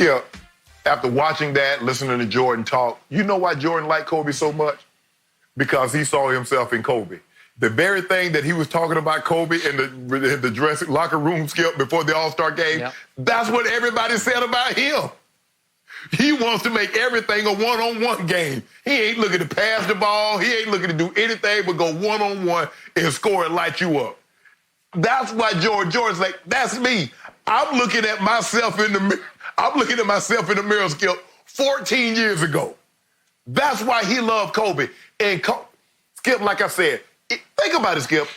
Skip, after watching that, listening to Jordan talk, you know why Jordan liked Kobe so much? Because he saw himself in Kobe. The very thing that he was talking about Kobe in the dressing locker room, Skip, before the All-Star game, that's what everybody said about him. He wants to make everything a one-on-one game. He ain't looking to pass the ball. He ain't looking to do anything but go one-on-one and score and light you up. That's why Jordan's like, that's me. I'm looking at myself in the mirror. I'm looking at myself in the mirror, Skip, 14 years ago. That's why he loved Kobe. And Skip, like I said, think about it, Skip.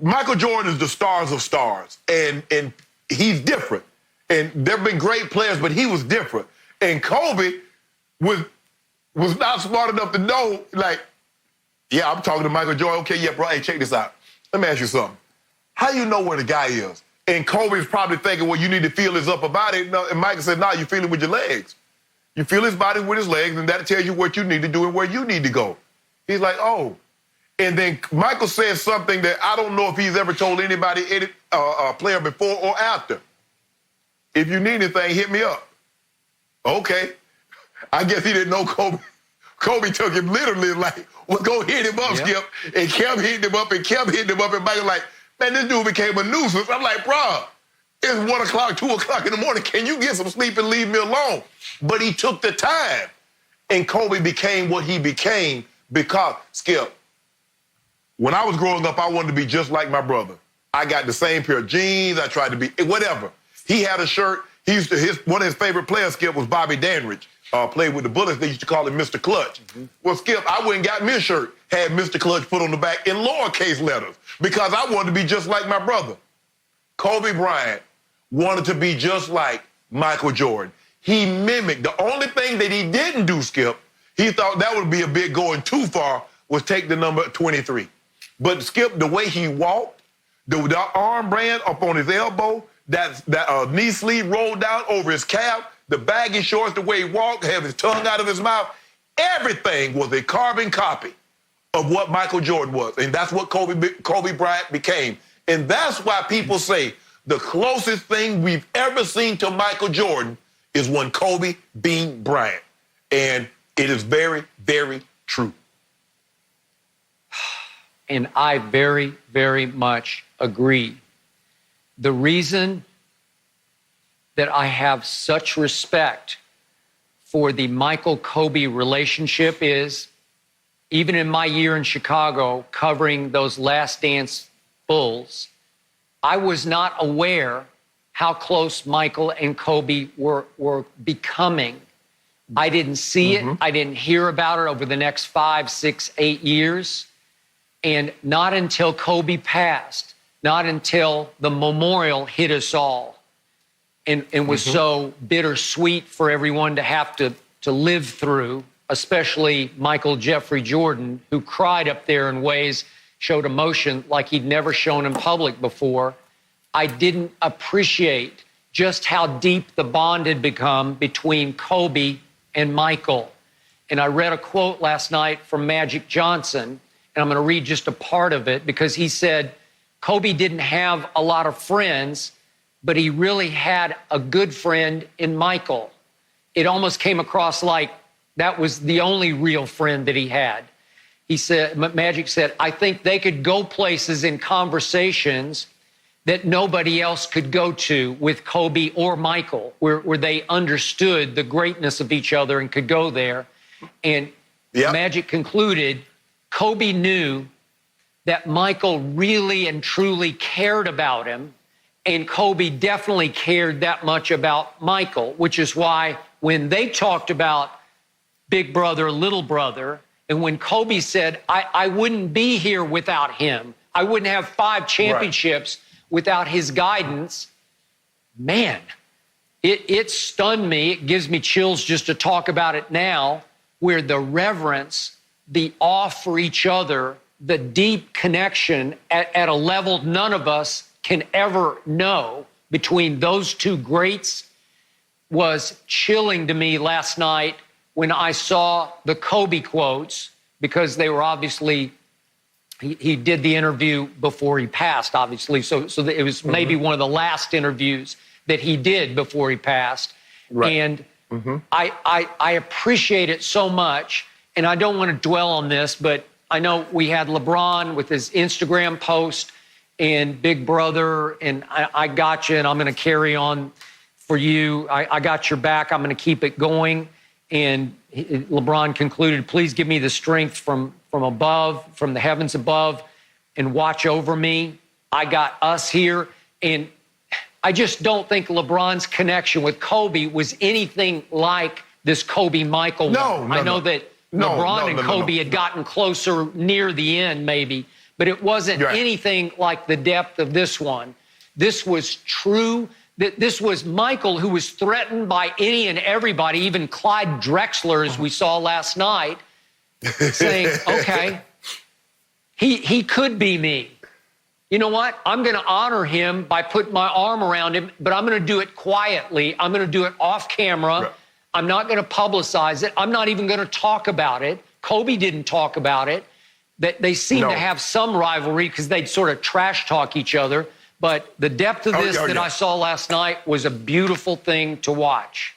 Michael Jordan is the stars of stars, and he's different. And there have been great players, but he was different. And Kobe was not smart enough to know, like, yeah, I'm talking to Michael Jordan. Okay, yeah, bro, hey, check this out. Let me ask you something. How you know where the guy is? And Kobe's probably thinking, well, you need to feel his upper body. No, and Michael said, no, you feel it with your legs. You feel his body with his legs, and that tells you what you need to do and where you need to go. He's like, oh. And then Michael says something that I don't know if he's ever told anybody, any player before or after. If you need anything, hit me up. Okay. I guess he didn't know Kobe. Kobe took him literally like, well, go hit him up, Skip. And kept hitting him up and kept hitting him up. And Michael's like, man, this dude became a nuisance. I'm like, bro, it's 1 o'clock, 2 o'clock in the morning. Can you get some sleep and leave me alone? But he took the time. And Kobe became what he became because, Skip, when I was growing up, I wanted to be just like my brother. I got the same pair of jeans. I tried to be whatever. He had a shirt. One of his favorite players, Skip, was Bobby Dandridge. Played with the Bullets. They used to call him Mr. Clutch. Well, Skip, I went and got me a shirt, had Mr. Clutch put on the back in lowercase letters because I wanted to be just like my brother. Kobe Bryant wanted to be just like Michael Jordan. He mimicked. The only thing that he didn't do, Skip, he thought that would be a bit going too far, was take the number 23. But Skip, the way he walked, the armband up on his elbow, that knee sleeve rolled down over his calf, the baggy shorts, the way he walked, have his tongue out of his mouth, everything was a carbon copy of what Michael Jordan was. And that's what Kobe Bryant became. And that's why people say the closest thing we've ever seen to Michael Jordan is when Kobe beat Bryant. And it is very, very true. And I very, very much agree. The reason that I have such respect for the Michael-Kobe relationship is, even in my year in Chicago covering those Last Dance Bulls, I was not aware how close Michael and Kobe were becoming. I didn't see it. I didn't hear about it over the next 5, 6, 8 years. And not until Kobe passed, not until the memorial hit us all and was so bittersweet for everyone to have to live through, especially Michael Jeffrey Jordan, who cried up there in ways, showed emotion like he'd never shown in public before. I didn't appreciate just how deep the bond had become between Kobe and Michael. And I read a quote last night from Magic Johnson, and I'm going to read just a part of it because he said, Kobe didn't have a lot of friends, but he really had a good friend in Michael. It almost came across like that was the only real friend that he had. He said, Magic said, I think they could go places in conversations that nobody else could go to with Kobe or Michael, where they understood the greatness of each other and could go there. And Magic concluded, Kobe knew that Michael really and truly cared about him, and Kobe definitely cared that much about Michael, which is why when they talked about big brother, little brother, and when Kobe said, I wouldn't be here without him, I wouldn't have 5 championships without his guidance, man, it stunned me. It gives me chills just to talk about it now, where the reverence, the awe for each other, the deep connection at a level none of us can ever know between those two greats was chilling to me last night when I saw the Kobe quotes, because they were obviously, he did the interview before he passed, obviously. So it was maybe one of the last interviews that he did before he passed. Right. And I appreciate it so much. And I don't want to dwell on this, but I know we had LeBron with his Instagram post and Big Brother, and I got you, and I'm going to carry on for you. I got your back. I'm going to keep it going. And LeBron concluded, please give me the strength from above, from the heavens above, and watch over me. I got us here. And I just don't think LeBron's connection with Kobe was anything like this Kobe-Michael one. I know that LeBron and Kobe had gotten closer near the end, maybe, but it wasn't anything like the depth of this one. This was true. This was Michael, who was threatened by any and everybody, even Clyde Drexler, as we saw last night, saying, okay, he could be me. You know what? I'm going to honor him by putting my arm around him, but I'm going to do it quietly. I'm going to do it off camera. Right. I'm not going to publicize it. I'm not even going to talk about it. Kobe didn't talk about it. They seem to have some rivalry because they'd sort of trash talk each other. But the depth of this that I saw last night was a beautiful thing to watch.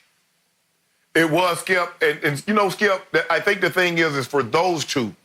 It was, Skip. And you know, Skip, I think the thing is for those two,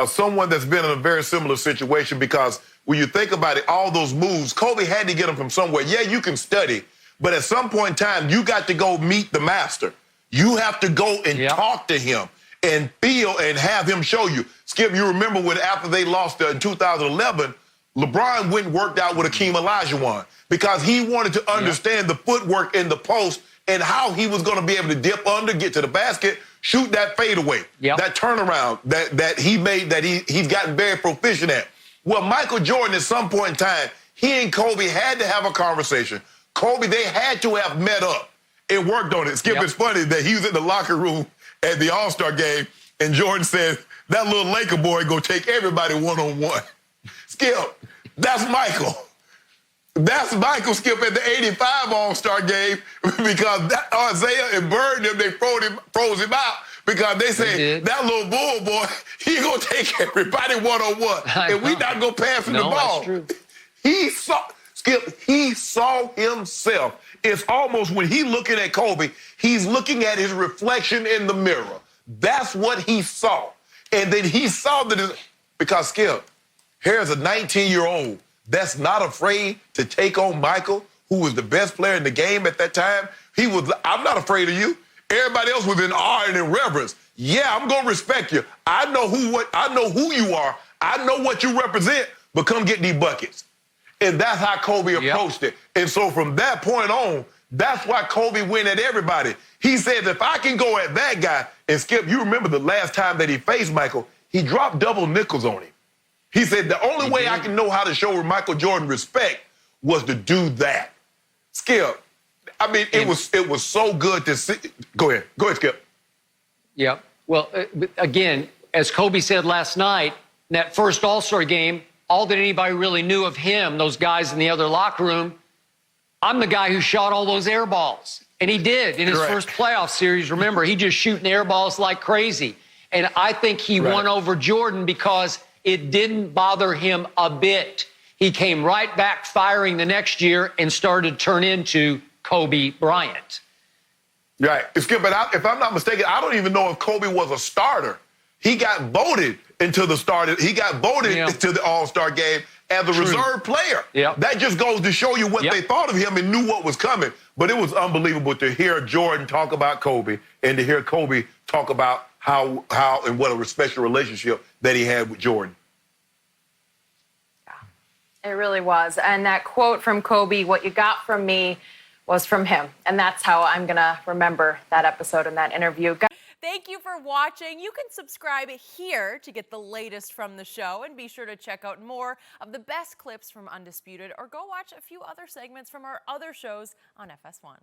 someone that's been in a very similar situation, because when you think about it, all those moves, Kobe had to get them from somewhere. Yeah, you can study, but at some point in time, you got to go meet the master. You have to go and talk to him and feel and have him show you. Skip, you remember when after they lost in 2011, LeBron went and worked out with Akeem Olajuwon because he wanted to understand the footwork in the post and how he was going to be able to dip under, get to the basket, shoot that fadeaway, that turnaround that he made, that he's gotten very proficient at. Well, Michael Jordan, at some point in time, he and Kobe had to have a conversation. Kobe, they had to have met up and worked on it. Skip, it's funny that he was in the locker room at the All-Star game, and Jordan said, that little Laker boy gonna take everybody one-on-one. Skip, that's Michael. That's Michael, Skip, at the 85 All-Star game, because Isaiah and Bird, they froze him out because they said, that little bull boy, he gonna take everybody one-on-one, and we not gonna pass him the ball. That's true. He saw, Skip, he saw himself. It's almost when he looking at Kobe, he's looking at his reflection in the mirror. That's what he saw. And then he saw that, because Skip, here's a 19-year-old that's not afraid to take on Michael, who was the best player in the game at that time. He was, I'm not afraid of you. Everybody else was in awe and in reverence. Yeah, I'm gonna respect you. I know who you are. I know what you represent, but come get these buckets. And that's how Kobe approached it. And so from that point on, that's why Kobe went at everybody. He said, if I can go at that guy, and Skip, you remember the last time that he faced Michael, he dropped double nickels on him. He said, the only way I can know how to show Michael Jordan respect was to do that. Skip, I mean, it was so good to see. Go ahead, Skip. Yeah, well, again, as Kobe said last night, in that first All-Star game, all that anybody really knew of him, those guys in the other locker room, I'm the guy who shot all those air balls. And he did in his first playoff series. Remember, he just shooting air balls like crazy. And I think he won over Jordan because it didn't bother him a bit. He came right back firing the next year and started to turn into Kobe Bryant. Right. Skip, but if I'm not mistaken, I don't even know if Kobe was a starter. He got voted into the starter. He got voted into the All-Star game as a reserve player. That just goes to show you what they thought of him and knew what was coming. But it was unbelievable to hear Jordan talk about Kobe and to hear Kobe talk about how and what a special relationship that he had with Jordan. It really was. And that quote from Kobe, what you got from me was from him. And that's how I'm going to remember that episode and that interview. Thank you for watching. You can subscribe here to get the latest from the show, and be sure to check out more of the best clips from Undisputed, or go watch a few other segments from our other shows on FS1.